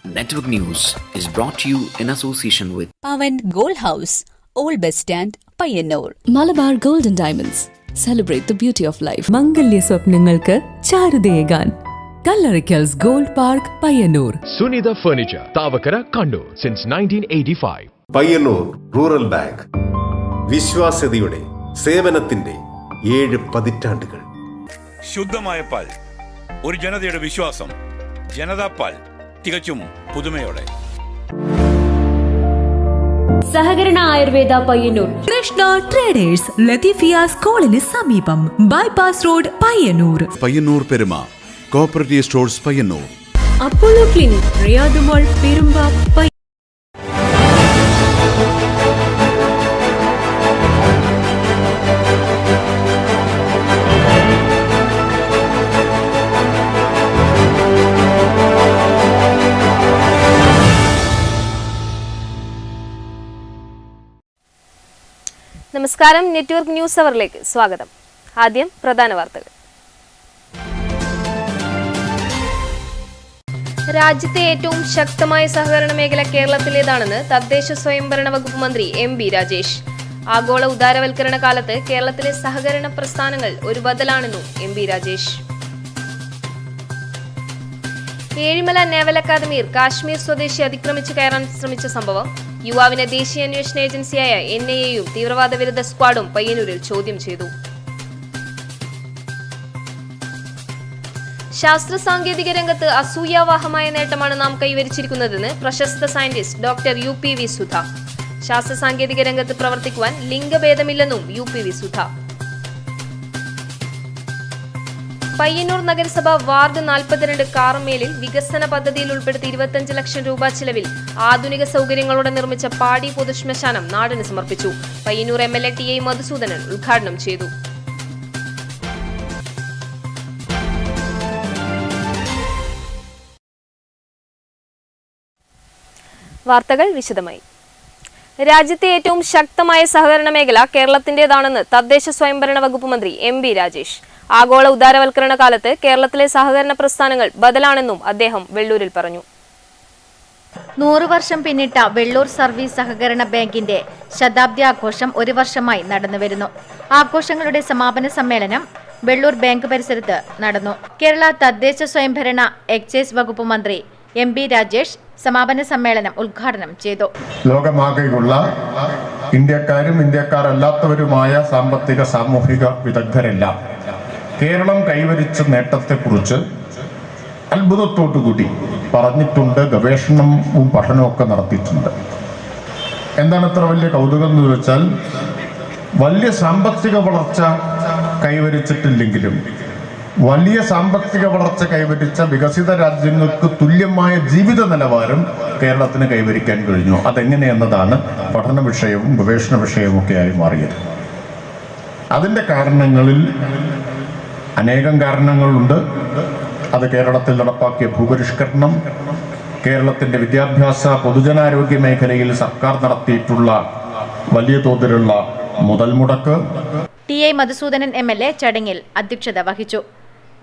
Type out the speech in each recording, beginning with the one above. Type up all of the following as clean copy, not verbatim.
Network News is brought to you in association with Pavan Gold House, Old Bus Stand, Payyanur. Malabar Gold and Diamonds. Celebrate the beauty of life. മംഗല്യ സ്വപ്നങ്ങൾക്ക് ചാരുതയേകാൻ Kallarikkals gold park Payyanur. Sunitha Furniture, Tavakara, Kannur since 1985. Payyanur rural bank വിശ്വാസ്യതയുടെ സേവനത്തിന്റെ 7 പതിറ്റാണ്ടുകൾ. ശുദ്ധമായ പാൽ, ഒരു ജനതയുടെ വിശ്വാസം. ജനതാ പാൽ, തികച്ചും പുതുമയോടെ. സഹകരണ ആയുർവേദ പയ്യന്നൂർ. കൃഷ്ണ ട്രേഡേഴ്സ് ലത്തീഫിയ സ്കൂളിന് സമീപം, bypass road Payyanur. Payyanur Peruma cooperative stores Payyanur. Apollo clinic, Riyad mall, Perumba. നമസ്കാരം, നെറ്റ്വർക്ക് ന്യൂസ് അവറിലേക്ക് സ്വാഗതം. ആദ്യം പ്രധാന വാർത്തകൾ. രാജ്യത്തെ ഏറ്റവും ശക്തമായ സഹകരണ മേഖല കേരളത്തിലേതാണെന്ന് തദ്ദേശ സ്വയംഭരണ വകുപ്പ് മന്ത്രി എം.ബി. രാജേഷ്. ആഗോള ഉദാരവൽക്കരണ കാലത്ത് കേരളത്തിലെ സഹകരണ പ്രസ്ഥാനങ്ങൾ ഒരു ബദലാണെന്നും എം.ബി. രാജേഷ്. ഏഴിമല നേവൽ അക്കാദമിയിൽ കാശ്മീർ സ്വദേശി അതിക്രമിച്ചു കയറാൻ ശ്രമിച്ച സംഭവം. യുവാവിനെ ദേശീയ അന്വേഷണ ഏജൻസിയായ എൻ.ഐ.എയും തീവ്രവാദ വിരുദ്ധ സ്ക്വാഡും പയ്യന്നൂരിൽ ചോദ്യം ചെയ്തു. ശാസ്ത്ര സാങ്കേതിക രംഗത്ത് അസൂയാവാഹമായ നേട്ടമാണ് നാം കൈവരിച്ചിരിക്കുന്നതെന്ന് പ്രശസ്ത സയന്റിസ്റ്റ് ഡോക്ടർ UPV സുധ. ശാസ്ത്ര സാങ്കേതിക രംഗത്ത് പ്രവർത്തിക്കുവാൻ ലിംഗഭേദമില്ലെന്നും UPV സുധ. പയ്യന്നൂർ നഗരസഭ വാർഡ് 42 കാറമേലിൽ വികസന പദ്ധതിയിൽ ഉൾപ്പെടുത്തി 25 ലക്ഷം രൂപ ചിലവിൽ ആധുനിക സൗകര്യങ്ങളോടെ നിർമ്മിച്ച പാടി പൊതുശ്മശാനം നാടിന് സമർപ്പിച്ചു. പയ്യന്നൂർ MLA TA മധുസൂദനൻ ഉദ്ഘാടനം ചെയ്തു. വാർത്തകൾ വിശദമായി. രാജ്യത്തെ ഏറ്റവും ശക്തമായ സഹകരണ മേഖല കേരളത്തിന്റേതാണെന്ന് തദ്ദേശ സ്വയംഭരണ വകുപ്പ് മന്ത്രി എം.ബി. രാജേഷ്. ആഗോള ഉദാരവൽക്കരണ കാലത്ത് കേരളത്തിലെ സഹകരണ പ്രസ്ഥാനങ്ങൾ ബദലാണെന്നും അദ്ദേഹം വെള്ളൂരിൽ പറഞ്ഞു. 100 വർഷം പിന്നിട്ട വെള്ളൂർ സർവീസ് സഹകരണ ബാങ്കിന്റെ ശതാബ്ദി ആഘോഷം ഒരു വർഷമായി നടന്നുവരുന്നു. ആഘോഷങ്ങളുടെ സമാപന സമ്മേളനം വെള്ളൂർ ബാങ്ക് പരിസരത്ത് നടന്നു. കേരള തദ്ദേശ സ്വയംഭരണ എക്സൈസ് വകുപ്പ് മന്ത്രി എം.ബി. രാജേഷ് സമാപന സമ്മേളനം ഉദ്ഘാടനം ചെയ്തു. ലോകമാകെയുള്ള ഇന്ത്യക്കാരും ഇന്ത്യക്കാർ അല്ലാത്തവരുമായ സാമ്പത്തിക സാമൂഹിക വിദഗ്ധരെല്ലാം കേരളം കൈവരിച്ച നേട്ടത്തെക്കുറിച്ച് അത്ഭുതത്തോടുകൂടി പറഞ്ഞിട്ടുണ്ട്. ഗവേഷണവും പഠനമൊക്കെ നടത്തിയിട്ടുണ്ട്. എന്താണ് ഇത്ര വലിയ കൗതുകം എന്ന് വെച്ചാൽ, വലിയ സാമ്പത്തിക വളർച്ച കൈവരിച്ചിട്ടില്ലെങ്കിലും വലിയ സാമ്പത്തിക വളർച്ച കൈവരിച്ച വികസിത രാജ്യങ്ങൾക്ക് തുല്യമായ ജീവിത നിലവാരം കേരളത്തിന് കൈവരിക്കാൻ കഴിഞ്ഞു. അതെങ്ങനെയെന്നതാണ് പഠന വിഷയവും ഗവേഷണ വിഷയവുമൊക്കെയായി മാറിയത്. അതിൻ്റെ കാരണങ്ങളിൽ അനേകം കാരണങ്ങളുണ്ട്. അത് കേരളത്തിൽ നടപ്പാക്കിയ ഭൂപരിഷ്കരണം, കേരളത്തിൻ്റെ വിദ്യാഭ്യാസ പൊതുജനാരോഗ്യ മേഖലയിൽ സർക്കാർ നടത്തിയിട്ടുള്ള വലിയ തോതിലുള്ള മുതൽ മുടക്ക്. TA മധുസൂദനൻ MLA ചടങ്ങിൽ അധ്യക്ഷത വഹിച്ചു.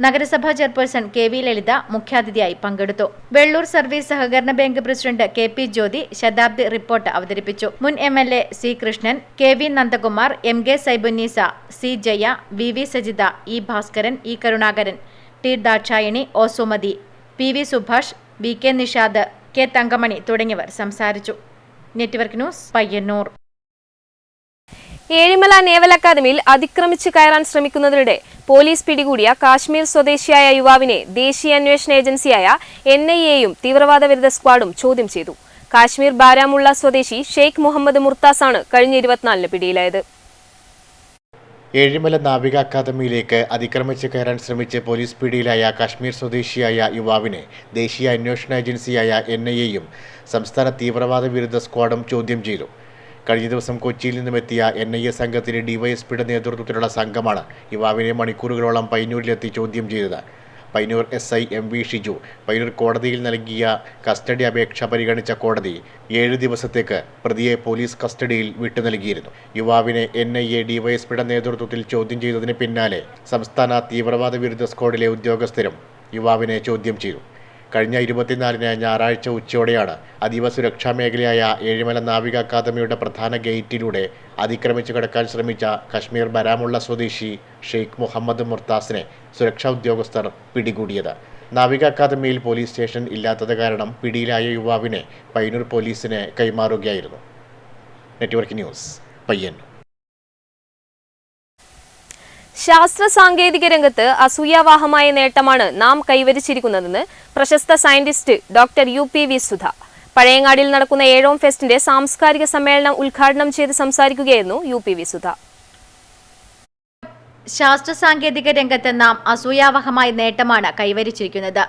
നഗരസഭാ ചെയർപേഴ്സൺ KV ലളിത മുഖ്യാതിഥിയായി പങ്കെടുത്തു. വെള്ളൂർ സർവീസ് സഹകരണ ബാങ്ക് പ്രസിഡന്റ് KP ജ്യോതി ശതാബ്ദി റിപ്പോർട്ട് അവതരിപ്പിച്ചു. മുൻ MLA C Krishnan, KV Nandakumar, MK Saibunnisa, C Jaya, VV Sajitha, E Bhaskaran, E Karunakaran, T Dakshayani, O Sumathi, PV Subhash, VK Nishad, K Thankamani തുടങ്ങിയവർ സംസാരിച്ചു. Network news, Payyanur. Ezhimala naval അക്കാദമിയിൽ അതിക്രമിച്ചു കയറാൻ ശ്രമിക്കുന്നതിനിടെ പോലീസ് പിടികൂടിയ കാശ്മീർ സ്വദേശിയായ യുവാവിനെ ദേശീയ അന്വേഷണ ഏജൻസിയായ NIA-യും തീവ്രവാദ വിരുദ്ധ സ്ക്വാഡും ചോദ്യം ചെയ്തു. കാശ്മീർ ബാരാമുള്ള സ്വദേശി ഷെയ്ഖ് മുഹമ്മദ് മുർത്താസാണ് കഴിഞ്ഞ 24-ന് പിടിയിലായത്. ഏഴിമല നാവിക അക്കാദമിയിലേക്ക് അതിക്രമിച്ച് കയറാൻ ശ്രമിച്ച് പോലീസ് പിടിയിലായ കാശ്മീർ സ്വദേശിയായ യുവാവിനെ ദേശീയ അന്വേഷണ ഏജൻസിയായ NIA-യും സംസ്ഥാന തീവ്രവാദ വിരുദ്ധ സ്ക്വാഡും ചോദ്യം ചെയ്തു. കഴിഞ്ഞ ദിവസം കൊച്ചിയിൽ നിന്നുമെത്തിയ NIA സംഘത്തിന്റെ DYSPയുടെ നേതൃത്വത്തിലുള്ള സംഘമാണ് യുവാവിനെ മണിക്കൂറുകളോളം പയ്യന്നൂരിലെത്തി ചോദ്യം ചെയ്തത്. പയ്യന്നൂർ SI MV ഷിജു പയ്യന്നൂർ കോടതിയിൽ നൽകിയ കസ്റ്റഡി അപേക്ഷ പരിഗണിച്ച കോടതി 7 ദിവസത്തേക്ക് പ്രതിയെ പോലീസ് കസ്റ്റഡിയിൽ വിട്ടു നൽകിയിരുന്നു. യുവാവിനെ NIA DYSPയുടെ നേതൃത്വത്തിൽ ചോദ്യം ചെയ്തതിന് പിന്നാലെ സംസ്ഥാന തീവ്രവാദ വിരുദ്ധ സ്ക്വാഡിലെ ഉദ്യോഗസ്ഥരും യുവാവിനെ ചോദ്യം ചെയ്തു. കഴിഞ്ഞ 24-ന് ഞായറാഴ്ച ഉച്ചയോടെയാണ് അതീവ സുരക്ഷാ മേഖലയായ ഏഴിമല നാവിക അക്കാദമിയുടെ പ്രധാന ഗേറ്റിലൂടെ അതിക്രമിച്ചു കടക്കാൻ ശ്രമിച്ച കശ്മീർ ബരാമുള്ള സ്വദേശി ഷെയ്ഖ് മുഹമ്മദ് മുർത്താസിനെ സുരക്ഷാ ഉദ്യോഗസ്ഥർ പിടികൂടിയത്. നാവിക അക്കാദമിയിൽ പോലീസ് സ്റ്റേഷൻ ഇല്ലാത്തത് കാരണം പിടിയിലായ യുവാവിനെ പയ്യന്നൂർ പോലീസിന് കൈമാറുകയായിരുന്നു. Network news, Payyanur. ശാസ്ത്ര സാങ്കേതിക രംഗത്ത് അസൂയാവാഹമായ നേട്ടമാണ് നാം കൈവരിച്ചിരിക്കുന്നതെന്ന് പ്രശസ്ത സയന്റിസ്റ്റ് ഡോക്ടർ UPV സുധ. പഴയങ്ങാടിയിൽ നടക്കുന്ന 7ാം ഫെസ്റ്റിന്റെ സാംസ്കാരിക സമ്മേളനം ഉദ്ഘാടനം ചെയ്ത് സംസാരിക്കുകയായിരുന്നു UPV സുധ. ശാസ്ത്ര സാങ്കേതിക രംഗത്ത് നാം അസൂയാവഹമായ നേട്ടമാണ് കൈവരിച്ചിരിക്കുന്നത്.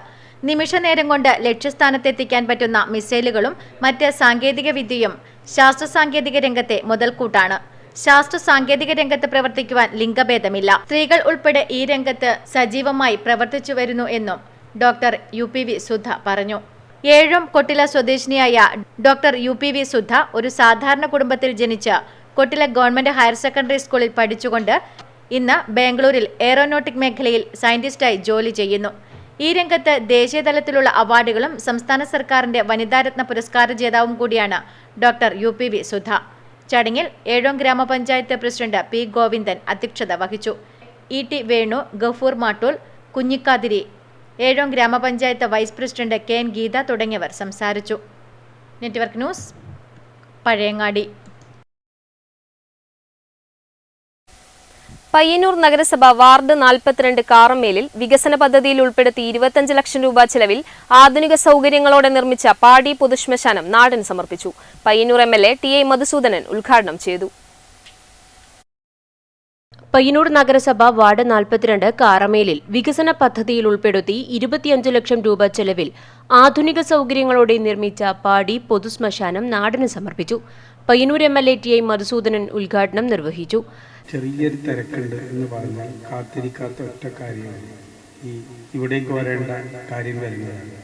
നിമിഷ നേരം കൊണ്ട് ലക്ഷ്യസ്ഥാനത്തെത്തിക്കാൻ പറ്റുന്ന മിസൈലുകളും മറ്റ് സാങ്കേതിക വിദ്യയും ശാസ്ത്ര സാങ്കേതിക രംഗത്തെ മുതൽക്കൂട്ടാണ്. ശാസ്ത്ര സാങ്കേതിക രംഗത്ത് പ്രവർത്തിക്കുവാൻ ലിംഗഭേദമില്ല. സ്ത്രീകൾ ഉൾപ്പെടെ ഈ രംഗത്ത് സജീവമായി പ്രവർത്തിച്ചു വരുന്നു എന്നും ഡോക്ടർ UPV സുധ പറഞ്ഞു. ഏഴും കൊട്ടില സ്വദേശിനിയായ ഡോക്ടർ UPV സുധ ഒരു സാധാരണ കുടുംബത്തിൽ ജനിച്ച് കൊട്ടില ഗവൺമെന്റ് ഹയർ സെക്കൻഡറി സ്കൂളിൽ പഠിച്ചുകൊണ്ട് ഇന്ന് ബാംഗ്ലൂരിൽ എയറോനോട്ടിക് മേഖലയിൽ സയന്റിസ്റ്റായി ജോലി ചെയ്യുന്നു. ഈ രംഗത്ത് ദേശീയ തലത്തിലുള്ള അവാർഡുകളും സംസ്ഥാന സർക്കാരിന്റെ വനിതാരത്ന പുരസ്കാര ജേതാവും കൂടിയാണ് ഡോക്ടർ UPV സുധ. ചടങ്ങിൽ ഏഴോം ഗ്രാമപഞ്ചായത്ത് പ്രസിഡന്റ് P. ഗോവിന്ദൻ അധ്യക്ഷത വഹിച്ചു. ET വേണു, ഗഫൂർ മാട്ടൂൽ, കുഞ്ഞിക്കാതിരി, ഏഴോം ഗ്രാമപഞ്ചായത്ത് വൈസ് പ്രസിഡന്റ് KN ഗീത തുടങ്ങിയവർ സംസാരിച്ചു. Network news, Pazhayangadi. പയ്യന്നൂർ നഗരസഭ വാർഡ് 42 കാറമ്മേലിൽ വികസന പദ്ധതിയിൽ ഉൾപ്പെടുത്തി 25 ലക്ഷം രൂപ ചെലവിൽ ആധുനിക സൗകര്യങ്ങളോടെ നിർമ്മിച്ച പാടി പൊതുശ്മശാനം നാടിന് സമർപ്പിച്ചു. പയ്യന്നൂർ MLA TI മധുസൂദനൻ ഉദ്ഘാടനം ചെയ്തു. പയ്യന്നൂർ നഗരസഭ വാർഡ് 42 കാറമേലിൽ വികസന പദ്ധതിയിൽ ഉൾപ്പെടുത്തി 25 ലക്ഷം രൂപ ചെലവിൽ ആധുനിക സൗകര്യങ്ങളോടെ നിർമ്മിച്ച പാടി പൊതുശ്മശാനം നാടിന് സമർപ്പിച്ചു. പയ്യന്നൂർ MLA TI മധുസൂദനൻ ഉദ്ഘാടനം നിർവഹിച്ചു. ചെറിയൊരു തിരക്കുണ്ട് എന്ന് പറഞ്ഞാൽ കാത്തിരിക്കാത്ത ഒറ്റ കാര്യമാണ് ഇവിടേക്ക് വരേണ്ട കാര്യം വരുന്നതാണ്.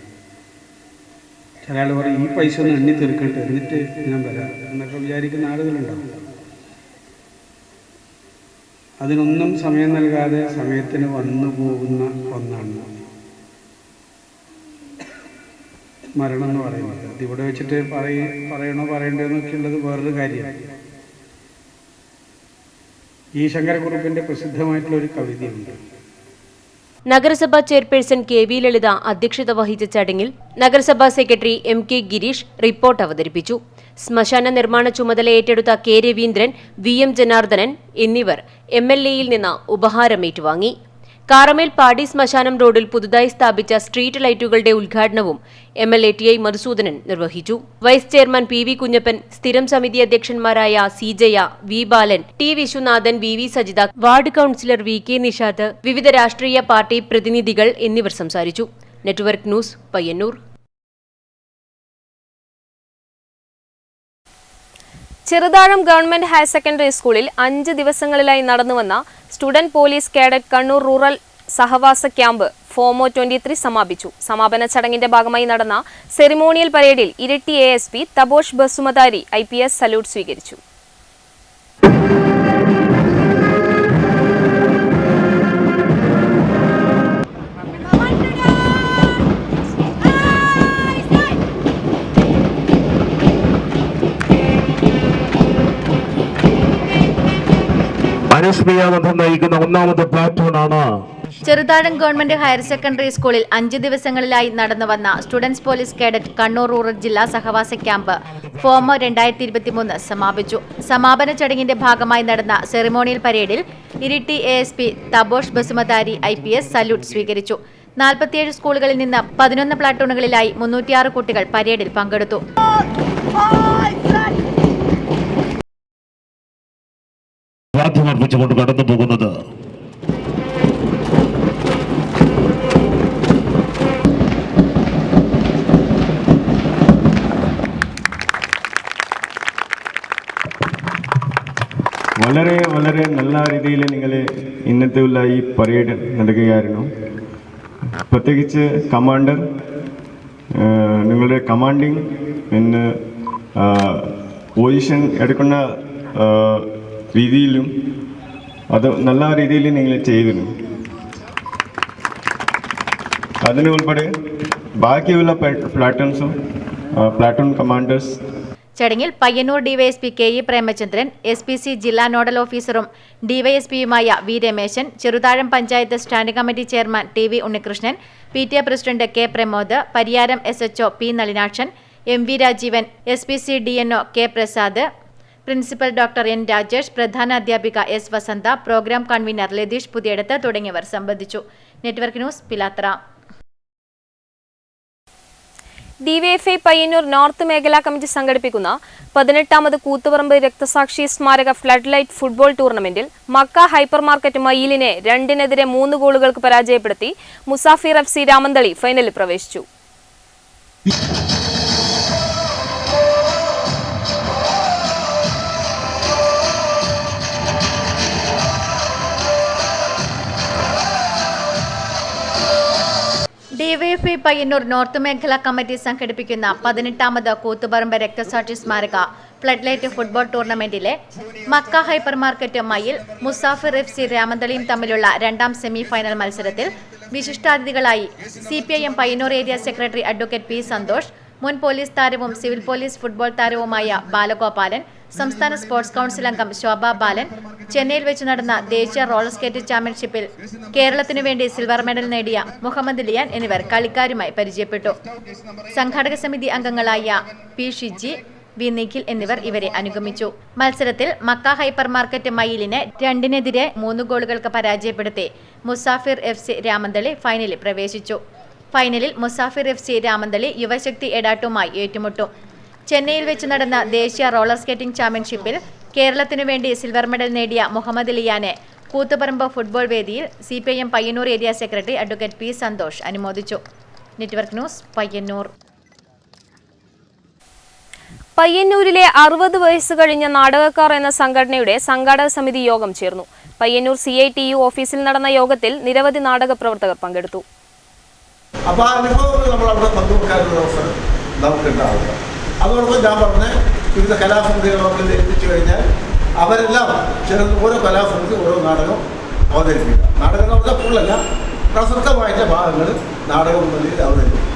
ചില ആൾ പറയും ഈ പൈസ ഒന്ന് എണ്ണി തീർക്കട്ടെ എന്നിട്ട് ഞാൻ വരാം എന്നൊക്കെ വിചാരിക്കുന്ന ആളുകളുണ്ടാവും. അതിനൊന്നും സമയം നൽകാതെ സമയത്തിന് വന്നു പോകുന്ന ഒന്നാണ് മരണം എന്ന് പറയുന്നത്. അതിവിടെ വെച്ചിട്ട് പറയണോ പറയണ്ടോന്നൊക്കെ ഉള്ളത് വേറൊരു കാര്യമാണ്. ഈ ശങ്കരക്കുറുപ്പിന്റെ പ്രസിദ്ധമായിട്ടുള്ള ഒരു കവിതയുണ്ട്. നഗരസഭാ ചെയർപേഴ്സൺ KV ലളിത അധ്യക്ഷത വഹിച്ച ചടങ്ങിൽ നഗരസഭാ സെക്രട്ടറി MK ഗിരീഷ് റിപ്പോർട്ട് അവതരിപ്പിച്ചു. ശ്മശാന നിർമ്മാണ ചുമതല ഏറ്റെടുത്ത K രവീന്ദ്രൻ, VM ജനാർദ്ദനൻ എന്നിവർ MLAയിൽ നിന്ന് ഉപഹാരം ഏറ്റുവാങ്ങി. കാറമേൽ പാടി ശ്മശാനം റോഡിൽ പുതുതായി സ്ഥാപിച്ച സ്ട്രീറ്റ് ലൈറ്റുകളുടെ ഉദ്ഘാടനവും MLA TI മധുസൂദനൻ നിർവഹിച്ചു. വൈസ് ചെയർമാൻ PV കുഞ്ഞപ്പൻ, സ്ഥിരം സമിതി അധ്യക്ഷന്മാരായ C Jaya, V Balan, T Viswanathan, VV Sajitha, ward councillor VK Nishad, വിവിധ രാഷ്ട്രീയ പാർട്ടി പ്രതിനിധികൾ എന്നിവർ സംസാരിച്ചു. Network news, Payyanur. Cheruthazham government higher secondary സ്കൂളിൽ 5 ദിവസങ്ങളിലായി നടന്നുവന്ന student police cadet Kannur rural സഹവാസ ക്യാമ്പ് ഫോമോ 23 സമാപിച്ചു. സമാപന ചടങ്ങിന്റെ ഭാഗമായി നടന്ന സെറിമോണിയൽ പരേഡിൽ Iritty ASP Thabosh Basumatari IPS salute സ്വീകരിച്ചു. നയിക്കുന്ന ഒന്നാമത്തെ പ്ലാറ്റൂണാണ് ചെറുതാഴം ഗവൺമെന്റ് ഹയർ സെക്കൻഡറി സ്കൂളിൽ 5 ദിവസങ്ങളിലായി നടന്നുവന്ന students police cadet Kannur rural ജില്ലാ സഹവാസ ക്യാമ്പ് ഫോമോ 2023 സമാപിച്ചു. സമാപന ചടങ്ങിന്റെ ഭാഗമായി നടന്ന സെറിമോണിയൽ പരേഡിൽ Iritty ASP Thabosh Basumatari IPS salute സ്വീകരിച്ചു. 47 സ്കൂളുകളിൽ നിന്ന് 11 പ്ലാറ്റൂണുകളിലായി 306 കുട്ടികൾ പരേഡിൽ പങ്കെടുത്തു. പ്രാർത്ഥനർപ്പിച്ചുകൊണ്ട് കടന്നു പോകുന്നത് വളരെ വളരെ നല്ല രീതിയിൽ നിങ്ങൾ ഇന്നത്തെ ഉള്ള ഈ പരേഡ് നടക്കുകയായിരുന്നു. പ്രത്യേകിച്ച് കമാൻഡർ, നിങ്ങളുടെ കമാൻഡിങ് പിന്നെ പൊസിഷൻ എടുക്കുന്ന രീതിയിലും അത് നല്ല രീതിയിൽ നിങ്ങൾ ചെയ്തിരുന്നു. അതിന് ഉൾപ്പെടെ ബാക്കിയുള്ള പ്ലാറ്റൂൺസും പ്ലാറ്റൂൺ കമാൻഡേഴ്സ്. ചടങ്ങിൽ Payyanur DYSP K E. Premachandran, SPC ജില്ലാ നോഡൽ ഓഫീസറും ഡിവൈഎസ്പിയുമായ വി. Rameshan, Cheruthazham panchayat standing committee chairman T V. Unnikrishnan, PTA president K. Pramod, Pariyaram SHO P. Nalinakshan, MV Rajeevan, SPC DNO K. Prasad, principal doctor N. Rajesh, പ്രധാന അധ്യാപിക S. Vasantha, programme convener Latheesh Puthiyadath തുടങ്ങിയവർ സംബന്ധിച്ചു. Network news, Pilathara. DYFI Payyanur north മേഖലാ കമ്മിറ്റി സംഘടിപ്പിക്കുന്ന 18ാമത് കൂത്തുപറമ്പ് രക്തസാക്ഷി സ്മാരക ഫ്ലഡ് ലൈറ്റ് ഫുട്ബോൾ ടൂർണമെന്റിൽ മക്ക ഹൈപ്പർ മാർക്കറ്റ് മയിലിനെ 2-നെതിരെ 3 ഗോളുകൾക്ക് പരാജയപ്പെടുത്തി മുസാഫിർ FC രാമന്തളി ഫൈനലിൽ പ്രവേശിച്ചു. DYFI പയ്യന്നൂർ നോർത്ത് മേഖലാ കമ്മിറ്റി സംഘടിപ്പിക്കുന്ന 18ാമത് കൂത്തുപറമ്പ് രക്തസാക്ഷി സ്മാരക ഫ്ലഡ് ലൈറ്റ് ഫുട്ബോൾ ടൂർണമെന്റിലെ Makka hypermarket Mayil Musafir FC രാമന്തളിയും തമ്മിലുള്ള 2ാം സെമി ഫൈനൽ മത്സരത്തിൽ വിശിഷ്ടാതിഥികളായി CPIM Payyanur area secretary advocate P. Santhosh, മുൻ പോലീസ് താരവും സിവിൽ പോലീസ് ഫുട്ബോൾ താരവുമായ ബാലഗോപാലൻ, സംസ്ഥാന സ്പോർട്സ് കൗൺസിൽ അംഗം ശോഭ ബാലൻ, ചെന്നൈയിൽ വെച്ച് നടന്ന ദേശീയ റോളർ സ്കേറ്റ് ചാമ്പ്യൻഷിപ്പിൽ കേരളത്തിനു വേണ്ടി സിൽവർ മെഡൽ നേടിയ മുഹമ്മദ് ലിയാൻ എന്നിവർ കളിക്കാരുമായി പരിചയപ്പെട്ടു. സംഘാടക സമിതി അംഗങ്ങളായ P. ഷിജി, V. നിഖിൽ എന്നിവർ ഇവരെ അനുഗമിച്ചു. മത്സരത്തിൽ മക്ക ഹൈപ്പർ മാർക്കറ്റ് മയിലിനെ 2-നെതിരെ 3 ഗോളുകൾക്ക് പരാജയപ്പെടുത്തി മുസാഫിർ FC രാമന്തളി ഫൈനലിൽ പ്രവേശിച്ചു. ഫൈനലിൽ മുസാഫിർ FC രാമന്തളി യുവശക്തി എടാട്ടുമായി ഏറ്റുമുട്ടും. ചെന്നൈയിൽ വെച്ച് നടന്ന ദേശീയ റോളർ സ്കേറ്റിംഗ് ചാമ്പ്യൻഷിപ്പിൽ കേരളത്തിനു വേണ്ടി സിൽവർ മെഡൽ നേടിയ മുഹമ്മദ് ലിയാനെ കൂത്തുപറമ്പ് ഫുട്ബോൾ വേദിയിൽ CPIM Payyanur area secretary advocate P. Santhosh അനുമോദിച്ചു. Network news, Payyanur. പയ്യന്നൂരിലെ 60 വയസ്സ് കഴിഞ്ഞ നാടകക്കാർ എന്ന സംഘടനയുടെ സംഘാടക സമിതി യോഗം ചേർന്നു. പയ്യന്നൂർ CITU ഓഫീസിൽ നടന്ന യോഗത്തിൽ നിരവധി നാടക പ്രവർത്തകർ പങ്കെടുത്തു. അപ്പോൾ ആ അനുഭവങ്ങൾ നമ്മളവിടെ പങ്കുവെക്കാനുള്ള അവസരം നമുക്കുണ്ടാവുക. അതോടൊപ്പം ഞാൻ പറഞ്ഞ വിവിധ കലാസമിതികളൊക്കെ ഏൽപ്പിച്ചു കഴിഞ്ഞാൽ അവരെല്ലാം ചേർന്ന് ഓരോ കലാസമിതി ഓരോ നാടകം അവതരിപ്പിക്കുക. നാടകം എന്ന് പറഞ്ഞാൽ ഫുള്ളല്ല, പ്രസക്തമായിട്ട് ഭാഗങ്ങൾ നാടകം മുന്നിൽ അവതരിപ്പിക്കും.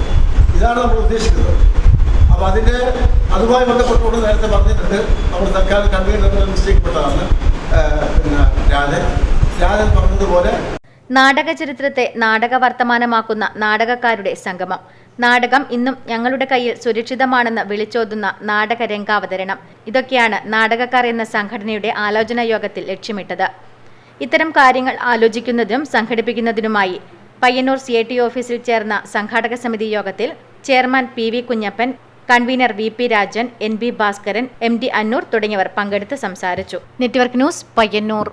ഇതാണ് നമ്മൾ ഉദ്ദേശിക്കുന്നത്. അപ്പോൾ അതുമായി ബന്ധപ്പെട്ടുകൊണ്ട് നേരത്തെ പറഞ്ഞിട്ടുണ്ട്, നമ്മൾ തൽക്കാലം കൺവീനർ നിശ്ചയിക്കപ്പെട്ടതാണ് രാജൻ പറഞ്ഞതുപോലെ നാടക ചരിത്രത്തെ നാടക വർത്തമാനമാക്കുന്ന നാടകക്കാരുടെ സംഗമം. നാടകം ഇന്നും ഞങ്ങളുടെ കയ്യിൽ സുരക്ഷിതമാണെന്ന് വിളിച്ചോതുന്ന നാടക രംഗാവതരണം. ഇതൊക്കെയാണ് നാടകക്കാർ എന്ന സംഘടനയുടെ ആലോചനാ യോഗത്തിൽ ലക്ഷ്യമിട്ടത്. ഇത്തരം കാര്യങ്ങൾ ആലോചിക്കുന്നതിനും സംഘടിപ്പിക്കുന്നതിനുമായി പയ്യന്നൂർ CITU ഓഫീസിൽ ചേർന്ന സംഘാടക സമിതി യോഗത്തിൽ chairman PV Kunhappan, convener VP Rajan, NB Bhaskaran, MD Annur തുടങ്ങിയവർ പങ്കെടുത്ത് സംസാരിച്ചു. Network news, Payyanur.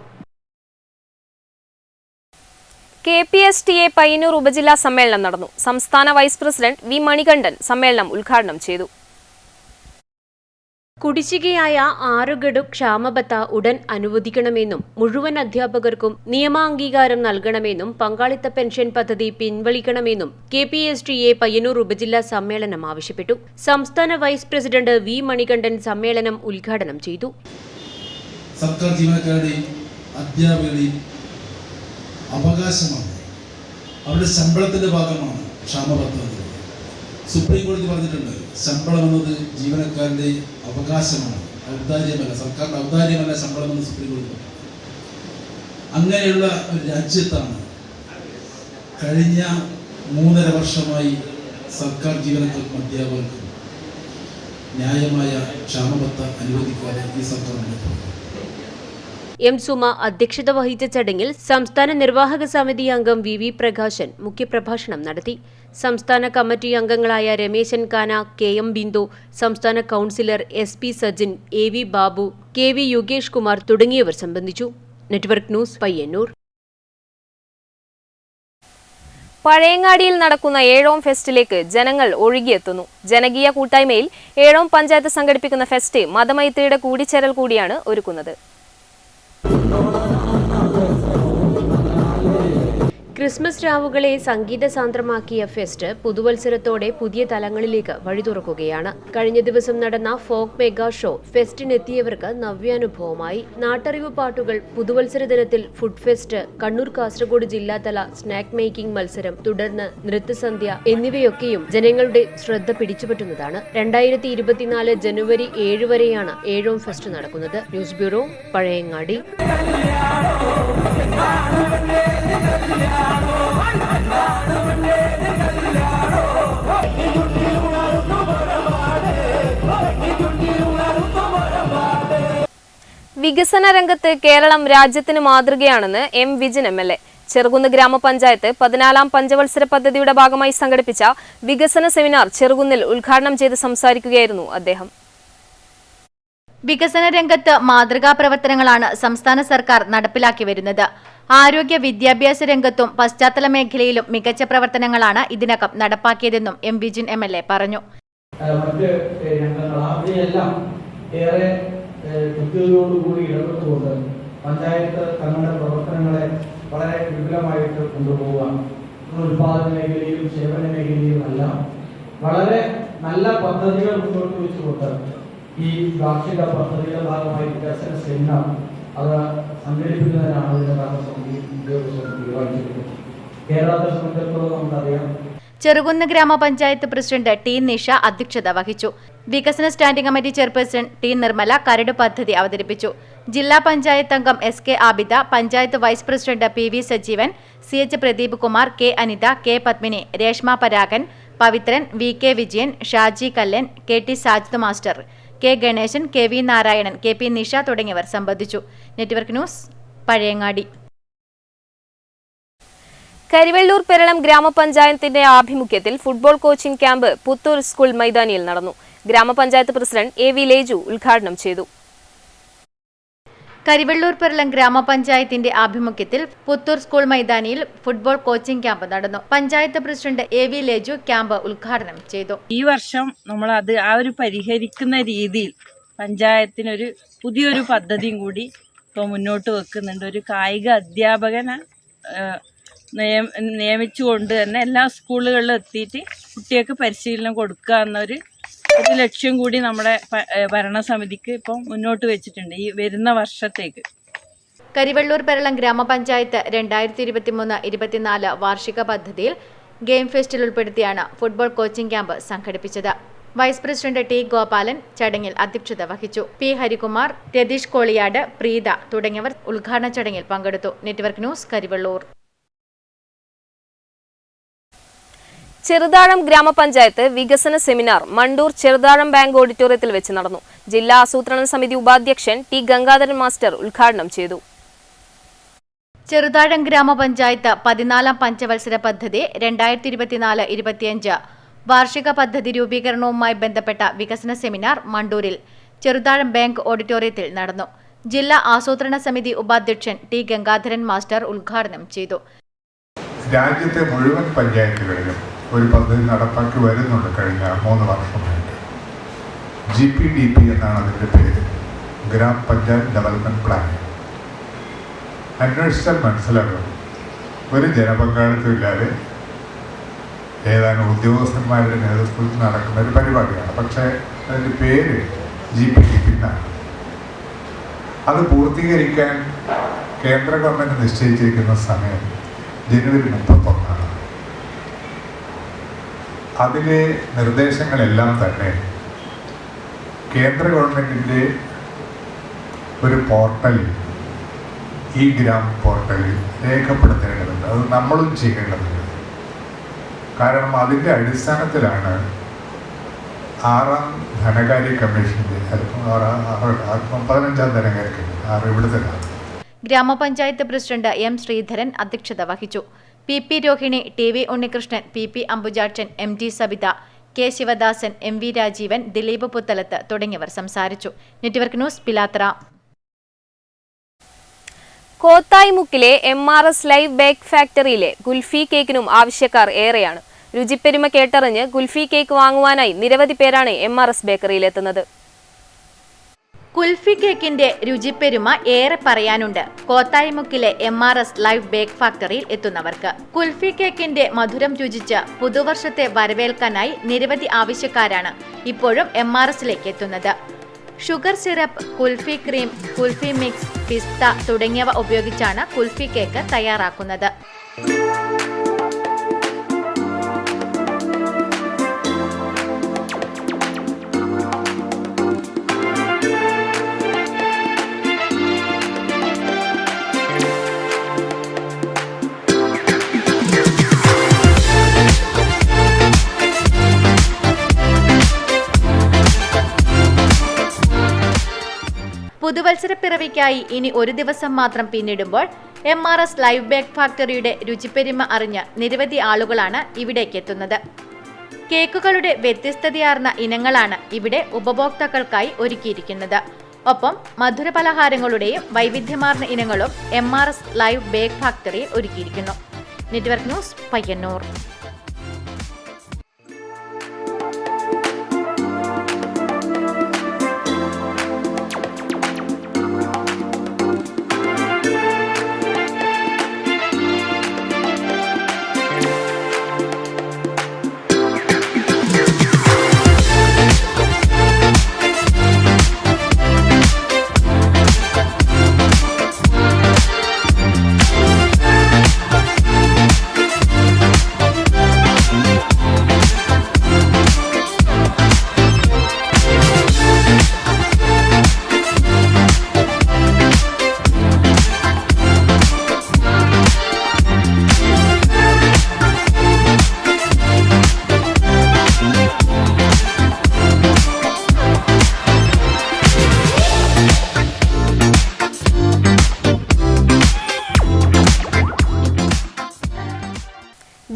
KPSTA Payyanur ഉപജില്ലാ സമ്മേളനം നടന്നു. സംസ്ഥാന വൈസ് പ്രസിഡന്റ് V. മണികണ്ഠൻ സമ്മേളനം ഉദ്ഘാടനം ചെയ്തു. കുടിശ്ശികയായ 6 ഗഡു ക്ഷാമബത്ത ഉടൻ അനുവദിക്കണമെന്നും മുഴുവൻ അധ്യാപകർക്കും നിയമാംഗീകാരം നൽകണമെന്നും പങ്കാളിത്ത പെൻഷൻ പദ്ധതി പിൻവലിക്കണമെന്നും KPSTA പയ്യന്നൂർ ഉപജില്ലാ സമ്മേളനം ആവശ്യപ്പെട്ടു. സംസ്ഥാന വൈസ് പ്രസിഡന്റ് V. മണികണ്ഠൻ സമ്മേളനം ഉദ്ഘാടനം ചെയ്തു. സർക്കാർ ജീവനക്കാരുടെയും അധ്യാപകരുടെയും അവകാശമാണ്, അവരുടെ ശമ്പളത്തിന്റെ ഭാഗമാണ് ക്ഷാമബത്ത. സുപ്രീം കോടതി പറഞ്ഞിട്ടുണ്ട്, ശമ്പളം എന്നത് ജീവനക്കാരുടെ അവകാശമാണ്, ഔദാര്യമല്ല, സർക്കാരിന്റെ ഔദാര്യമല്ല ശമ്പളം എന്ന് സുപ്രീം കോടതി പറഞ്ഞു. അങ്ങനെയുള്ള ഒരു രാജ്യത്താണ് കഴിഞ്ഞ 3.5 വർഷമായി സർക്കാർ ജീവനക്കാർക്കും അധ്യാപകർക്കും ന്യായമായ ക്ഷാമബത്ത അനുവദിക്കാതെ ഈ സർക്കാർ മുന്നോട്ട്. M. സുമ അധ്യക്ഷത വഹിച്ച ചടങ്ങിൽ സംസ്ഥാന നിർവാഹക സമിതി അംഗം VV പ്രകാശൻ മുഖ്യപ്രഭാഷണം നടത്തി. സംസ്ഥാന കമ്മിറ്റി അംഗങ്ങളായ രമേശൻ കാന, KM ബിന്ദു, സംസ്ഥാന councillor SP Sajin, AV Babu, KV Yugesh Kumar തുടങ്ങിയവർ സംബന്ധിച്ചു. Network news, Payyanur. പഴയങ്ങാടിയിൽ നടക്കുന്ന ഏഴോം ഫെസ്റ്റിലേക്ക് ജനങ്ങൾ ഒഴുകിയെത്തുന്നു. ജനകീയ കൂട്ടായ്മയിൽ ഏഴോം പഞ്ചായത്ത് സംഘടിപ്പിക്കുന്ന ഫെസ്റ്റ് മതമൈത്രിയുടെ കൂടിച്ചേരൽ കൂടിയാണ് ഒരുക്കുന്നത്. ക്രിസ്മസ് രാവുകളെ സംഗീത സാന്ദ്രമാക്കിയ ഫെസ്റ്റ് പുതുവത്സരത്തോടെ പുതിയ തലങ്ങളിലേക്ക് വഴി തുറക്കുകയാണ്. കഴിഞ്ഞ ദിവസം നടന്ന ഫോക്ക് മെഗാ ഷോ ഫെസ്റ്റിനെത്തിയവർക്ക് നവ്യാനുഭവമായി. നാട്ടറിവ് പാട്ടുകൾ, പുതുവത്സര ദിനത്തിൽ ഫുഡ് ഫെസ്റ്റ്, കണ്ണൂർ കാസർഗോഡ് ജില്ലാതല സ്നാക്ക് മേക്കിംഗ് മത്സരം, തുടർന്ന് നൃത്തസന്ധ്യ എന്നിവയൊക്കെയും ജനങ്ങളുടെ ശ്രദ്ധ പിടിച്ചുപറ്റുന്നതാണ്. 2024 ജനുവരി 7 വരെയാണ് ഏഴോം ഫെസ്റ്റ് നടക്കുന്നത്. News bureau, Pazhayangadi. വികസന രംഗത്ത് കേരളം രാജ്യത്തിന് മാതൃകയാണെന്ന് എം വിജിൻ MLA. ചെറുകുന്ന് ഗ്രാമപഞ്ചായത്ത് 14ാം പഞ്ചവത്സര പദ്ധതിയുടെ ഭാഗമായി സംഘടിപ്പിച്ച വികസന സെമിനാർ ചെറുകുന്നിൽ ഉദ്ഘാടനം ചെയ്ത് സംസാരിക്കുകയായിരുന്നു അദ്ദേഹം. വികസന രംഗത്ത് മാതൃകാ പ്രവർത്തനങ്ങളാണ് സംസ്ഥാന സർക്കാർ നടപ്പിലാക്കി വരുന്നത്. ആരോഗ്യ വിദ്യാഭ്യാസ രംഗത്തും പശ്ചാത്തല മേഖലയിലും മികച്ച പ്രവർത്തനങ്ങളാണ് ഇതിനകം നടപ്പാക്കിയതെന്നും എം വിജിൻ MLA പറഞ്ഞു. മറ്റ് രംഗങ്ങളെല്ലാം ഏറെ കൃത്യതയോടുകൂടി ഇടപെട്ടുകൊണ്ട് പഞ്ചായത്ത് തങ്ങളുടെ പ്രവർത്തനങ്ങളെ വളരെ വിപുലമായിട്ട് കൊണ്ടുപോവുക. ഉൽപാദന മേഖലയിലും സേവന മേഖലയിലും എല്ലാം വളരെ നല്ല പദ്ധതികൾ മുന്നോട്ട് വെച്ചുകൊണ്ട് ഈ വാർഷിക പദ്ധതിയുടെ ഭാഗമായി വികസന സെമിനാർ അത് സംഘടിപ്പിക്കുന്നതിനാണ് ഇതിന്റെ ഭാഗസമിതി ഉദ്യോഗസ്ഥർ തീരുമാനിച്ചിരിക്കുന്നത്. കേരളത്തെ സംബന്ധിച്ചിടത്തോളം നമുക്കറിയാം. ചെറുകുന്ന് ഗ്രാമപഞ്ചായത്ത് പ്രസിഡന്റ് ടി നിഷ അധ്യക്ഷത വഹിച്ചു. വികസന standing committee chairperson T Nirmala കരട് പദ്ധതി അവതരിപ്പിച്ചു. ജില്ലാ പഞ്ചായത്ത് അംഗം SK Abida, panchayat vice president PV Sajeevan, CH Pradeep Kumar, K Anitha, K Padmini, Reshma Paragan, Pavithran, VK Vijayan, Shaji Kallan, KT Sajid master, K Ganeshan, KV Narayanan, KP Nisha തുടങ്ങിയവർ സംബന്ധിച്ചു. Network news, Pazhayangadi. കരിവെള്ളൂർ പെരളം ഗ്രാമപഞ്ചായത്തിന്റെ ആഭിമുഖ്യത്തിൽ football coaching camp Puthur school മൈതാനിയിൽ നടന്നു. ഗ്രാമപഞ്ചായത്ത് പ്രസിഡന്റ് AV ലേജു ഉദ്ഘാടനം ചെയ്തു. കരിവെള്ളൂർ പെരളം ഗ്രാമപഞ്ചായത്തിന്റെ ആഭിമുഖ്യത്തിൽ പുത്തൂർ സ്കൂൾ മൈതാനിയിൽ ഫുട്ബോൾ കോച്ചിംഗ് ക്യാമ്പ് നടന്നു. Panchayat president AV Leju camp ഉദ്ഘാടനം ചെയ്തു. ഈ വർഷം നമ്മൾ ആ ഒരു പരിഹരിക്കുന്ന രീതിയിൽ പഞ്ചായത്തിനൊരു പുതിയൊരു പദ്ധതിയും കൂടി ഇപ്പോൾ മുന്നോട്ട് വെക്കുന്നുണ്ട്. ഒരു കായിക അധ്യാപകനെ നിയമിച്ചുകൊണ്ട് തന്നെ എല്ലാ സ്കൂളുകളിലും എത്തിയിട്ട് കുട്ടികൾക്ക് പരിശീലനം കൊടുക്കുക എന്നൊരു ലക്ഷ്യം കൂടി നമ്മുടെ ഭരണസമിതിക്ക് ഇപ്പം മുന്നോട്ട് വെച്ചിട്ടുണ്ട് ഈ വരുന്ന വർഷത്തേക്ക്. കരിവെള്ളൂർ പെരളം ഗ്രാമപഞ്ചായത്ത് 2023-24 വാർഷിക പദ്ധതിയിൽ ഗെയിം ഫെസ്റ്റിൽ ഉൾപ്പെടുത്തിയാണ് ഫുട്ബോൾ കോച്ചിംഗ് ക്യാമ്പ് സംഘടിപ്പിച്ചത്. വൈസ് പ്രസിഡന്റ് T ഗോപാലൻ ചടങ്ങിൽ അധ്യക്ഷത വഹിച്ചു. P ഹരികുമാർ, രതീഷ് കോളിയാട്, പ്രീത തുടങ്ങിയവർ ഉദ്ഘാടന ചടങ്ങിൽ പങ്കെടുത്തു. Network news, Karivellur. ചെറുതാഴം ഗ്രാമപഞ്ചായത്ത് വികസന സെമിനാർ മണ്ടൂർ ചെറുതാഴം ബാങ്ക് ഓഡിറ്റോറിയത്തിൽ വെച്ച് നടന്നു. ജില്ലാ ആസൂത്രണ സമിതി ഉപാധ്യക്ഷൻ T ഗംഗാധരൻ മാസ്റ്റർ ഉദ്ഘാടനം ചെയ്തു. ചെറുതാഴം ഗ്രാമപഞ്ചായത്ത് 14ാം പഞ്ചവത്സര പദ്ധതി 2024-25 വാർഷിക പദ്ധതി രൂപീകരണവുമായി ബന്ധപ്പെട്ട വികസന സെമിനാർ മണ്ടൂരിൽ ചെറുതാഴം ബാങ്ക് ഓഡിറ്റോറിയത്തിൽ നടന്നു. ജില്ലാ ആസൂത്രണ സമിതി ഉപാധ്യക്ഷൻ T ഗംഗാധരൻ മാസ്റ്റർ ഉദ്ഘാടനം ചെയ്തു. രാജ്യത്തെ മുഴുവൻ പഞ്ചായത്തുകളിലും ഒരു പദ്ധതി നടപ്പാക്കി വരുന്നുണ്ട്. കഴിഞ്ഞ 3 വർഷമായിട്ട് GPDP എന്നാണ് അതിൻ്റെ പേര്, ഗ്രാം പഞ്ചായത്ത് ഡെവലപ്മെൻറ്റ് പ്ലാൻ. അന്വേഷിച്ചാൽ മനസ്സിലാകും, ഒരു ജനപങ്കാളിത്തമില്ലാതെ ഏതാനും ഉദ്യോഗസ്ഥന്മാരുടെ നേതൃത്വത്തിൽ നടക്കുന്ന ഒരു പരിപാടിയാണ്. പക്ഷേ അതിൻ്റെ പേര് GPDP എന്നാണ്. അത് പൂർത്തീകരിക്കാൻ കേന്ദ്ര ഗവൺമെൻറ് നിശ്ചയിച്ചിരിക്കുന്ന സമയം ജനുവരി 31. അതിലെ നിർദ്ദേശങ്ങളെല്ലാം തന്നെ കേന്ദ്ര ഗവൺമെൻറ്റിൻ്റെ ഒരു പോർട്ടലിൽ, ഈ ഗ്രാം പോർട്ടലിൽ രേഖപ്പെടുത്തേണ്ടതുണ്ട്. അത് നമ്മളും ചെയ്യേണ്ടതുണ്ട്. കാരണം അതിൻ്റെ അടിസ്ഥാനത്തിലാണ് 6ാം ധനകാര്യ കമ്മീഷൻ്റെ 15ാം ധനകാര്യ കമ്മീഷൻ ഇവിടുത്തെ ഗ്രാമപഞ്ചായത്ത് പ്രസിഡന്റ് M ശ്രീധരൻ അധ്യക്ഷത വഹിച്ചു. PP Rohini, TV Unnikrishnan, PP Ambujakshan, MG Sabitha, K Sivadasan, MV Rajeevan, Dileep Puthalath തുടങ്ങിയവർ സംസാരിച്ചു. Network news, Pilathara. കോത്തായിമുക്കിലെ MRS ലൈവ് ബേക്ക് ഫാക്ടറിയിലെ ഗുൽഫി കേക്കിനും ആവശ്യക്കാർ ഏറെയാണ്. രുചിപ്പെരുമ കേട്ടറിഞ്ഞ് ഗുൽഫി കേക്ക് വാങ്ങുവാനായി നിരവധി പേരാണ് MRS ബേക്കറിയിലെത്തുന്നത്. കുൽഫി കേക്കിന്റെ രുചിപ്പെരുമ ഏറെ പറയാനുണ്ട് കോത്തായിമുക്കിലെ MRS ലൈവ് ബേക്ക് ഫാക്ടറിയിൽ എത്തുന്നവർക്ക്. കുൽഫി കേക്കിന്റെ മധുരം രുചിച്ച് പുതുവർഷത്തെ വരവേൽക്കാനായി നിരവധി ആവശ്യക്കാരാണ് ഇപ്പോഴും MRSലേക്ക് എത്തുന്നത്. Sugar syrup, kulfi cream, kulfi mix, pista തുടങ്ങിയവ ഉപയോഗിച്ചാണ് കുൽഫി കേക്ക് തയ്യാറാക്കുന്നത്. പുതുവത്സരപ്പിറവിക്കായി ഇനി ഒരു ദിവസം മാത്രം പിന്നിടുമ്പോൾ MRS ലൈവ് ബേക്ക് ഫാക്ടറിയുടെ രുചിപ്പെരുമ അറിഞ്ഞ് നിരവധി ആളുകളാണ് ഇവിടേക്ക് എത്തുന്നത്. കേക്കുകളുടെ വ്യത്യസ്തതയാർന്ന ഇനങ്ങളാണ് ഇവിടെ ഉപഭോക്താക്കൾക്കായി ഒരുക്കിയിരിക്കുന്നത്. ഒപ്പം മധുരപലഹാരങ്ങളുടെയും വൈവിധ്യമാർന്ന ഇനങ്ങളും MRS ലൈവ് ബേക്ക് ഫാക്ടറിയിൽ ഒരുക്കിയിരിക്കുന്നു. Network news, Payyanur.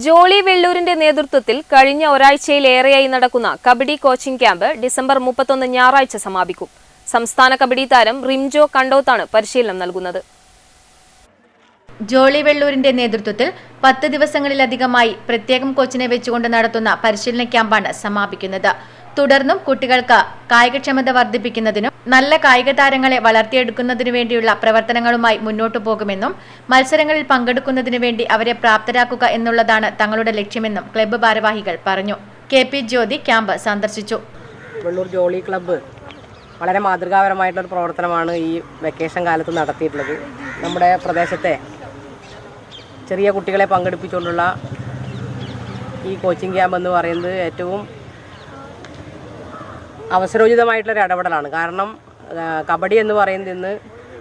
ജോളി വെള്ളൂരിന്റെ നേതൃത്വത്തിൽ കഴിഞ്ഞ ഒരാഴ്ചയിലേറെയായി നടക്കുന്ന കബഡി കോച്ചിംഗ് ക്യാമ്പ് ഡിസംബർ 31 ഞായറാഴ്ച സമാപിക്കും. സംസ്ഥാന കബഡി താരം റിംജോ കണ്ടോത്താണ് പരിശീലനം നൽകുന്നത്. ജോളി വെള്ളൂരിന്റെ നേതൃത്വത്തിൽ 10 ദിവസങ്ങളിലധികമായി പ്രത്യേകം കോച്ചിനെ വെച്ചുകൊണ്ട് നടത്തുന്ന പരിശീലന ക്യാമ്പാണ് സമാപിക്കുന്നത്. തുടർന്നും കുട്ടികൾക്ക് കായികക്ഷമത വർദ്ധിപ്പിക്കുന്നതിനും നല്ല കായിക താരങ്ങളെ വളർത്തിയെടുക്കുന്നതിനു വേണ്ടിയുള്ള പ്രവർത്തനങ്ങളുമായി മുന്നോട്ടു പോകുമെന്നും മത്സരങ്ങളിൽ പങ്കെടുക്കുന്നതിനു വേണ്ടി അവരെ പ്രാപ്തരാക്കുക എന്നുള്ളതാണ് തങ്ങളുടെ ലക്ഷ്യമെന്നും ക്ലബ്ബ് ഭാരവാഹികൾ പറഞ്ഞു. KP ജ്യോതി ക്യാമ്പ് സന്ദർശിച്ചു. വെള്ളൂർ ജോളി ക്ലബ്ബ് വളരെ മാതൃകാപരമായിട്ടുള്ളൊരു പ്രവർത്തനമാണ് ഈ വെക്കേഷൻ കാലത്ത് നടത്തിയിട്ടുള്ളത്. നമ്മുടെ പ്രദേശത്തെ ചെറിയ കുട്ടികളെ പങ്കെടുപ്പിച്ചുകൊണ്ടുള്ള ഈ കോച്ചിങ് ക്യാമ്പ് എന്ന് പറയുന്നത് ഏറ്റവും അവസരോചിതമായിട്ടുള്ളൊരു ഇടപെടലാണ്. കാരണം കബഡി എന്ന് പറയുന്നത് ഇന്ന്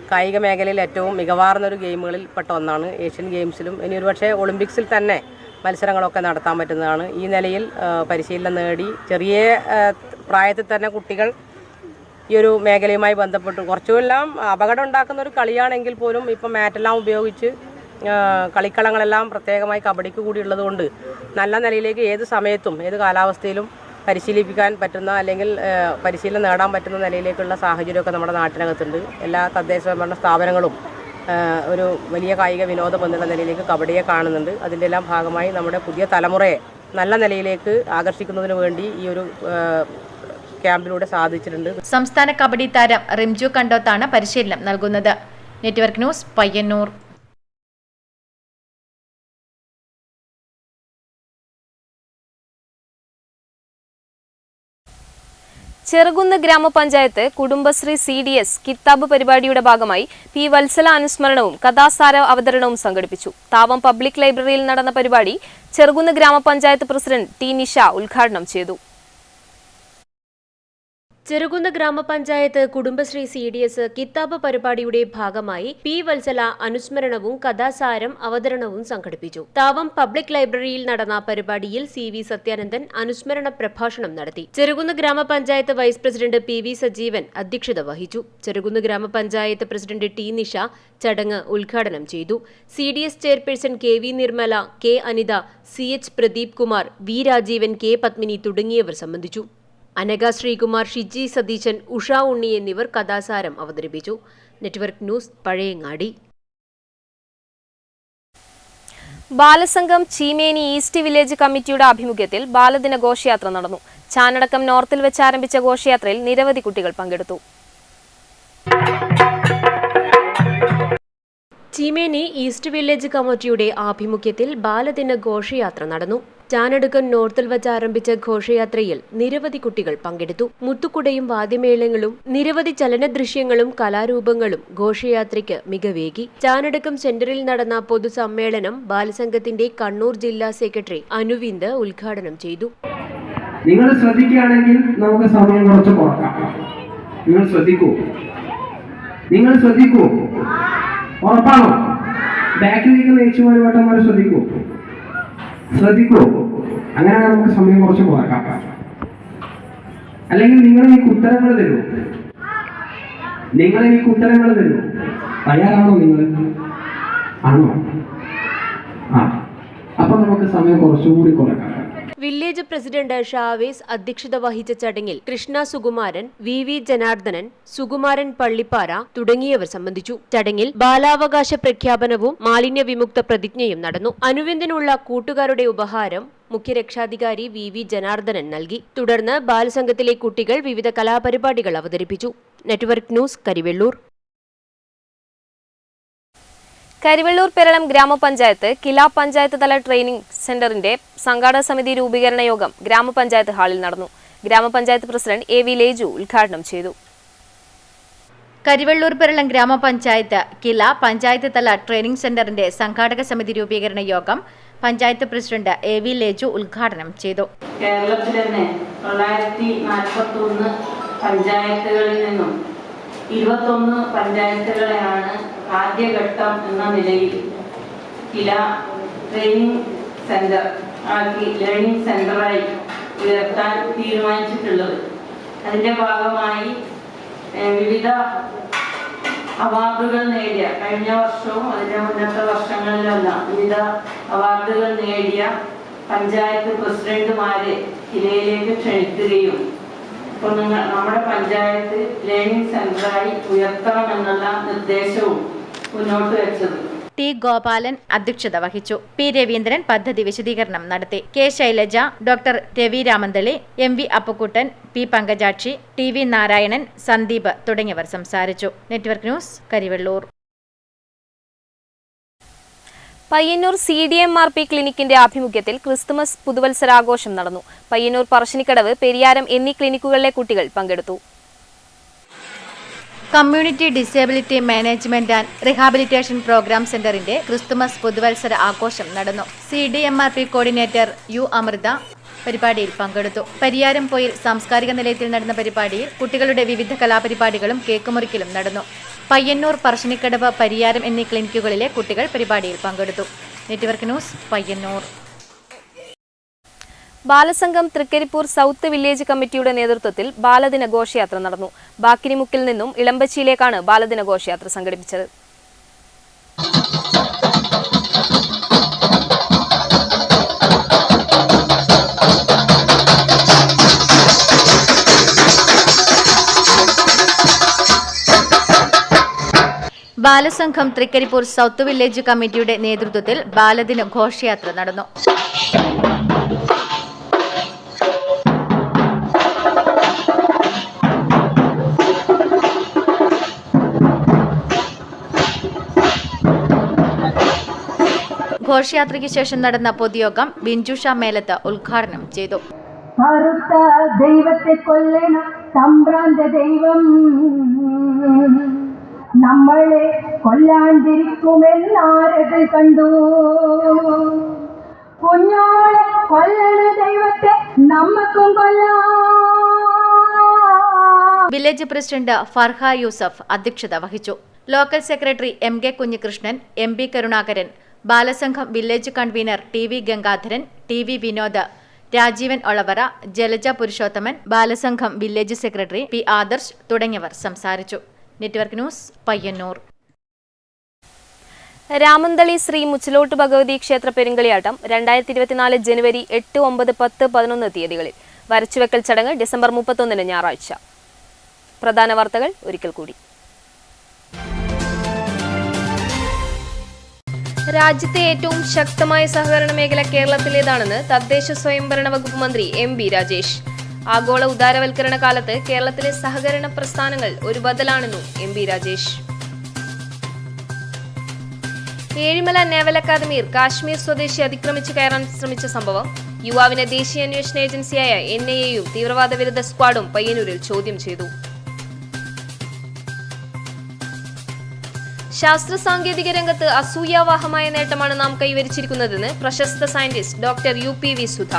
കായിക മേഖലയിൽ ഏറ്റവും മികവാർന്നൊരു ഗെയിമുകളിൽ പെട്ട ഒന്നാണ്. ഏഷ്യൻ ഗെയിംസിലും ഇനി ഒരുപക്ഷെ ഒളിമ്പിക്സിൽ തന്നെ മത്സരങ്ങളൊക്കെ നടത്താൻ പറ്റുന്നതാണ്. ഈ നിലയിൽ പരിശീലനം നേടി ചെറിയ പ്രായത്തിൽ തന്നെ കുട്ടികൾ ഈ ഒരു മേഖലയുമായി ബന്ധപ്പെട്ട് കുറച്ചുമെല്ലാം അപകടം ഉണ്ടാക്കുന്ന ഒരു കളിയാണെങ്കിൽ പോലും ഇപ്പം മാറ്റെല്ലാം ഉപയോഗിച്ച് കളിക്കളങ്ങളെല്ലാം പ്രത്യേകമായി കബഡിക്ക് കൂടി ഉള്ളതുകൊണ്ട് നല്ല നിലയിലേക്ക് ഏത് സമയത്തും ഏത് കാലാവസ്ഥയിലും പരിശീലിപ്പിക്കാൻ പറ്റുന്ന അല്ലെങ്കിൽ പരിശീലനം നേടാൻ പറ്റുന്ന നിലയിലേക്കുള്ള സാഹചര്യമൊക്കെ നമ്മുടെ നാട്ടിനകത്തുണ്ട്. എല്ലാ തദ്ദേശ ഭരണ സ്ഥാപനങ്ങളും ഒരു വലിയ കായിക വിനോദം എന്നുള്ള നിലയിലേക്ക് കബഡിയെ കാണുന്നുണ്ട്. അതിൻ്റെ എല്ലാം ഭാഗമായി നമ്മുടെ പുതിയ തലമുറയെ നല്ല നിലയിലേക്ക് ആകർഷിക്കുന്നതിന് വേണ്ടി ഈ ഒരു ക്യാമ്പിലൂടെ സാധിച്ചിട്ടുണ്ട്. സംസ്ഥാന കബഡി താരം റിംജു കണ്ടോത്താണ് പരിശീലനം നൽകുന്നത്. Network news, Payyanur. ചെറുകുന്ന് ഗ്രാമപഞ്ചായത്ത് കുടുംബശ്രീ CDS കിത്താബ് പരിപാടിയുടെ ഭാഗമായി P. വത്സല അനുസ്മരണവും കഥാസാര അവതരണവും സംഘടിപ്പിച്ചു. താവം പബ്ലിക് ലൈബ്രറിയിൽ നടന്ന പരിപാടി ചെറുകുന്ന് ഗ്രാമപഞ്ചായത്ത് പ്രസിഡന്റ് T. നിഷ ഉദ്ഘാടനം ചെയ്തു. ചെറുകുന്ന് ഗ്രാമപഞ്ചായത്ത് കുടുംബശ്രീ CDS കിത്താബ് പരിപാടിയുടെ ഭാഗമായി P. വത്സല അനുസ്മരണവും കഥാസാരം അവതരണവും സംഘടിപ്പിച്ചു. താവം പബ്ലിക് ലൈബ്രറിയിൽ നടന്ന പരിപാടിയിൽ CV സത്യാനന്ദൻ അനുസ്മരണ പ്രഭാഷണം നടത്തി. ചെറുകുന്ന് ഗ്രാമപഞ്ചായത്ത് വൈസ് പ്രസിഡന്റ് PV സജീവൻ അധ്യക്ഷത വഹിച്ചു. ചെറുകുന്ന് ഗ്രാമപഞ്ചായത്ത് പ്രസിഡന്റ് T. നിഷ ചടങ്ങ് ഉദ്ഘാടനം ചെയ്തു. CDS chairperson KV Nirmala, K. Anitha, CH Pradeep Kumar, V. Rajeevan, K. Padmini തുടങ്ങിയവർ സംബന്ധിച്ചു. അനഘ ശ്രീകുമാർ, ഷിജി സതീശൻ, ഉഷ ഉണ്ണി എന്നിവർ കഥാസാരം അവതരിപ്പിച്ചു. Network news, Pazhayangadi. Balasangham Cheemeni east village കമ്മിറ്റിയുടെ ആഭിമുഖ്യത്തിൽ ബാലദിന ഘോഷയാത്ര നടന്നു. ചാനടക്കം നോർത്തിൽ വെച്ച് ആരംഭിച്ച ഘോഷയാത്രയിൽ നിരവധി കുട്ടികൾ പങ്കെടുത്തു. ചീമേനി ഈസ്റ്റ് വില്ലേജ് കമ്മിറ്റിയുടെ ആഭിമുഖ്യത്തിൽ ബാലദിന ഘോഷയാത്ര നടന്നു. ചാനടുക്കൻ നോർത്തിൽ വച്ച് ആരംഭിച്ച ഘോഷയാത്രയിൽ നിരവധി കുട്ടികൾ പങ്കെടുത്തു. മുത്തുക്കുടയും വാദ്യമേളങ്ങളും നിരവധി ചലനദൃശ്യങ്ങളും കലാരൂപങ്ങളും ഘോഷയാത്രയ്ക്ക് മികവേകി. ചാനടുക്കം സെന്ററിൽ നടന്ന പൊതുസമ്മേളനം ബാലസംഘത്തിന്റെ കണ്ണൂർ ജില്ലാ സെക്രട്ടറി അനുവിന്ദ് ഉദ്ഘാടനം ചെയ്തു. നിങ്ങൾ ശ്രദ്ധിക്കുകയാണെങ്കിൽ നമുക്ക് സമയം കുറച്ച് കുറക്കാം. നിങ്ങൾ ശ്രദ്ധിക്കൂ. ഉറപ്പാണോ? ബാക്കിലേക്ക് നേച്ചുമാര് വട്ടന്മാർ ശ്രദ്ധിക്കൂ. അങ്ങനെ നമുക്ക് സമയം കുറച്ച് കുറക്കാം. അല്ലെങ്കിൽ നിങ്ങൾ എനിക്ക് ഉത്തരങ്ങൾ തരൂ. തയ്യാറാണോ നിങ്ങൾ? ആണോ? അപ്പൊ നമുക്ക് സമയം കുറച്ചുകൂടി കുറക്കാം. വില്ലേജ് പ്രസിഡന്റ് ഷാവേസ് അധ്യക്ഷത വഹിച്ച ചടങ്ങിൽ കൃഷ്ണ സുകുമാരൻ, വി ജനാർദ്ദനൻ, സുകുമാരൻ പള്ളിപ്പാറ തുടങ്ങിയവർ സംബന്ധിച്ചു. ചടങ്ങിൽ ബാലാവകാശ പ്രഖ്യാപനവും മാലിന്യ വിമുക്ത പ്രതിജ്ഞയും നടന്നു. അനുവിന്ദിനുള്ള കൂട്ടുകാരുടെ ഉപഹാരം മുഖ്യരക്ഷാധികാരി വി ജനാർദ്ദനൻ നൽകി. തുടർന്ന് ബാലസംഘത്തിലെ കുട്ടികൾ വിവിധ കലാപരിപാടികൾ അവതരിപ്പിച്ചു. Network news, Karivellur. കരിവെള്ളൂർ പെരളം ഗ്രാമപഞ്ചായത്ത് കില പഞ്ചായത്ത് തല ട്രെയിനിംഗ് സെന്ററിന്റെ സംഘാടക സമിതി രൂപീകരണ യോഗം ഗ്രാമപഞ്ചായത്ത് ഹാളിൽ നടന്നു. ഗ്രാമപഞ്ചായത്ത് പ്രസിഡന്റ് എ.വി. ലേജു ഉദ്ഘാടനം ചെയ്തു. കരിവെള്ളൂർ പെരളം ഗ്രാമപഞ്ചായത്ത് കില പഞ്ചായത്ത് തല ട്രെയിനിംഗ് സെന്ററിന്റെ സംഘാടക സമിതി രൂപീകരണ യോഗം പഞ്ചായത്ത് പ്രസിഡന്റ് എ.വി. ലേജു ഉദ്ഘാടനം ചെയ്തു. കേരളത്തിൽ തന്നെ 941 പഞ്ചായത്തുകളിൽ നിന്നും 21 പഞ്ചായത്തുകളെയാണ് ആദ്യഘട്ടം എന്ന നിലയിൽ കില ട്രെയിനിങ് സെന്റർ ആക്കി ലേണിംഗ് സെന്ററായി ഉയർത്താൻ തീരുമാനിച്ചിട്ടുള്ളത്. അതിൻ്റെ ഭാഗമായി വിവിധ അവാർഡുകൾ നേടിയ, കഴിഞ്ഞ വർഷവും അതിൻ്റെ മുന്നത്തെ വർഷങ്ങളിലെല്ലാം വിവിധ അവാർഡുകൾ നേടിയ പഞ്ചായത്ത് പ്രസിഡന്റുമാരെ കിലയിലേക്ക് ക്ഷണിക്കുകയും ഇപ്പോൾ നമ്മുടെ പഞ്ചായത്ത് ലേണിംഗ് സെന്ററായി ഉയർത്തണമെന്നുള്ള നിർദ്ദേശവും മുന്നോട്ട് വെച്ചത്. ടി ഗോപാലൻ അധ്യക്ഷത വഹിച്ചു. പി രവീന്ദ്രൻ പദ്ധതി വിശദീകരണം നടത്തി. K Shailaja, doctor Ravi Ramanthali, MV. Appukuttan, P Pankajakshi, TV. Narayanan, Sandeep തുടങ്ങിയവർ സംസാരിച്ചു. Network news, Karivellur. Payyanur CDMRP ക്ലിനിക്കിന്റെ ആഭിമുഖ്യത്തിൽ ക്രിസ്തുമസ് പുതുവത്സരാഘോഷം നടന്നു. പയ്യന്നൂർ പറശ്ശിനിക്കടവ്, പെരിയാരം എന്നീ ക്ലിനിക്കുകളിലെ കുട്ടികൾ പങ്കെടുത്തു. Community disability management and rehabilitation programme സെന്ററിന്റെ ക്രിസ്തുമസ് പുതുവത്സര ആഘോഷം നടന്നു. CDMRP കോർഡിനേറ്റർ യു അമൃത പരിപാടിയിൽ പങ്കെടുത്തു. പരിയാരം പോയിൽ സാംസ്കാരിക നിലയത്തിൽ നടന്ന പരിപാടിയിൽ കുട്ടികളുടെ വിവിധ കലാപരിപാടികളും കേക്ക് മുറിക്കലും നടന്നു. പയ്യന്നൂർ, പറശ്ശിനിക്കടവ്, പരിയാരം എന്നീ ക്ലിനിക്കുകളിലെ കുട്ടികൾ പരിപാടിയിൽ പങ്കെടുത്തു. Network news, Payyanur. Balasangham Thrikaripur south village കമ്മിറ്റിയുടെ നേതൃത്വത്തിൽ ബാലദിന ഘോഷയാത്ര നടന്നു. ബാക്കിനിമുക്കിൽ നിന്നും ഇളമ്പച്ചിയിലേക്കാണ് ബാലദിന ഘോഷയാത്ര സംഘടിപ്പിച്ചത്. ബാലസംഘം തൃക്കരിപ്പൂർ സൗത്ത് വില്ലേജ് കമ്മിറ്റിയുടെ നേതൃത്വത്തിൽ ബാലദിന ഘോഷയാത്ര നടന്നു. ഘോഷയാത്രയ്ക്ക് ശേഷം നടന്ന പൊതുയോഗം ബിഞ്ചുഷ മേലത്ത് ഉദ്ഘാടനം ചെയ്തു. ദൈവത്തെ കൊല്ലണം സംഭ്രാന്ത ദൈവം, നമ്മളെ കൊല്ലാണ്ടിരിക്കുമെന്നാരത് കണ്ടു. കുഞ്ഞോളെ കൊല്ലണ ദൈവത്തെ നമ്മക്കും കൊല്ലാം. വില്ലേജ് പ്രസിഡന്റ് ഫർഹ യൂസഫ് അധ്യക്ഷത വഹിച്ചു. Local secretary MK Kunhikrishnan, MP Karunakaran, Balasangham village convener TV Gangadharan, TV Vinod, Rajeevan Olavara, Jalaja Purushothaman, Balasangham village secretary P Adarsh തുടങ്ങിയവർ സംസാരിച്ചു. Network news, Payyanur. രാമന്തളി ശ്രീ മുച്ചിലോട്ട് ഭഗവതി ക്ഷേത്ര പെരുങ്കളിയാട്ടം 2024 ജനുവരി 8, 9, 10, 11 തീയതികളിൽ. വരച്ചുവെക്കൽ ചടങ്ങ് ഡിസംബർ 31 ഞായറാഴ്ച. പ്രധാന വാർത്തകൾ ഒരിക്കൽ കൂടി. രാജ്യത്തെ ഏറ്റവും ശക്തമായ സഹകരണ മേഖല കേരളത്തിലേതാണെന്ന് തദ്ദേശ സ്വയംഭരണ വകുപ്പ് മന്ത്രി MB രാജേഷ്. ആഗോള ഉദാരവൽക്കരണ കാലത്ത് കേരളത്തിലെ സഹകരണ പ്രസ്ഥാനങ്ങൾ ഒരു ബദലാണെന്നും MP രാജേഷ്. ഏഴിമല നേവൽ അക്കാദമിയിൽ കാശ്മീർ സ്വദേശി അതിക്രമിച്ചു കയറാൻ ശ്രമിച്ച സംഭവം യുവാവിനെ ദേശീയ അന്വേഷണ ഏജൻസിയായ NIA-യും തീവ്രവാദ വിരുദ്ധ സ്ക്വാഡും പയ്യന്നൂരിൽ ചോദ്യം ചെയ്തു. ശാസ്ത്ര സാങ്കേതിക രംഗത്ത് അസൂയാവാഹമായ നേട്ടമാണ് നാം കൈവരിച്ചിരിക്കുന്നതെന്ന് പ്രശസ്ത സയന്റിസ്റ്റ് ഡോക്ടർ UPV സുധ.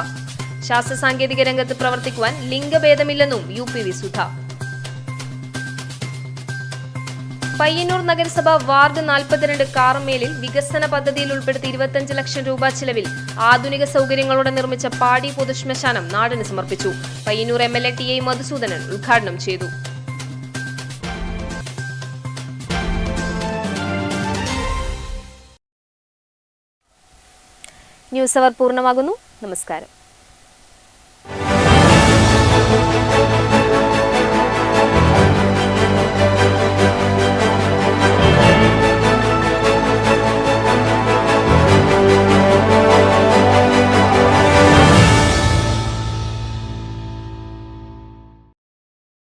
ശാസ്ത്ര സാങ്കേതിക രംഗത്ത് പ്രവർത്തിക്കുവാൻ ലിംഗഭേദമില്ലെന്നും UPV സുധ. പയ്യന്നൂർ നഗരസഭ വാർഡ് 42 കാറമേലിൽ വികസന പദ്ധതിയിൽ ഉൾപ്പെടുത്തി 25 ലക്ഷം രൂപ ചിലവിൽ ആധുനിക സൗകര്യങ്ങളോടെ നിർമ്മിച്ച പാടി പൊതുശ്മശാനം നാടിന് സമർപ്പിച്ചു. പയ്യന്നൂർ MLA TA മധുസൂദനൻ ഉദ്ഘാടനം ചെയ്തു. ന്യൂസ് അവർ പൂർണ്ണമാകുന്നു. നമസ്കാരം.